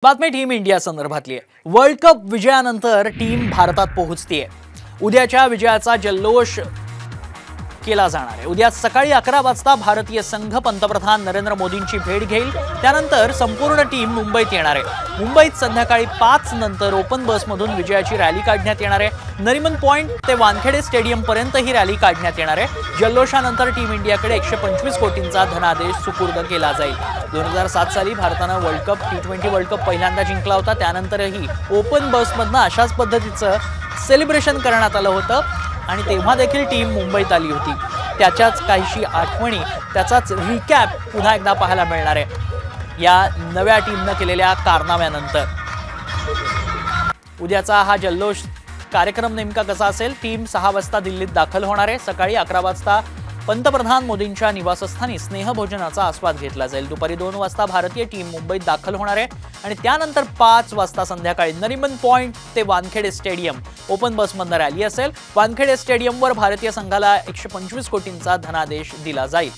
बातमी team India संदर्भातली आहे। वर्ल्ड कप विजयानंतर टीम भारतात पोहोचतेय। उद्याच्या विजयाचा जल्लोष केला जाणार आहे। उद्या सकाळी 11 वाजता भारतीय संघ पंतप्रधान नरेंद्र मोदींची भेट घेईल। त्यानंतर संपूर्ण टीम मुंबईत येणार आहे। मुंबईत संध्याकाळी 5 नंतर ओपन बसमधून विजयाची रॅली काढण्यात येणार आहे। नरिमन पॉइंट ते वानखेडे स्टेडियम पर्यंत ही रॅली काढण्यात येणार आहे। जल्लोषानंतर टीम इंडियाकडे 125 कोटींचा धनादेश सुपूर्द केला जाईल। 2007 साली भारताने world cup T20 world cup पहिल्यांदा जिंकला होता। त्यानंतरही ओपन बसमधनं अशाच पद्धतीचं सेलिब्रेशन करण्यात आलं होतं आणि तेव्हा देखील टीम मुंबईत आली होती। त्याच्याच काहीशी आठवणी, त्याचाच रिकॅप पुन्हा एकदा पाहायला मिळणार आहे या नव्या टीमने केलेल्या कारनाम्यानंतर। उद्याचा हा जल्लोष कार्यक्रम नेमका कसा असेल? टीम 6 वाजता दिल्लीत दाखल होणार आहे। सकाळी 11 वाजता पंतप्रधान मोदींच्या निवासस्थानी स्नेहभोजनाचा आस्वाद घेतला जाईल। दुपारी 2 वाजता भारतीय टीम मुंबईत दाखल होणार आहे आणि त्यानंतर 5 वाजता संध्याकाळी नरिमन पॉइंट ते वानखेडे स्टेडियम ओपन बसमधून रॅली असेल। वानखेडे स्टेडियमवर भारतीय संघाला 125 कोटींचा धनादेश दिला जाईल।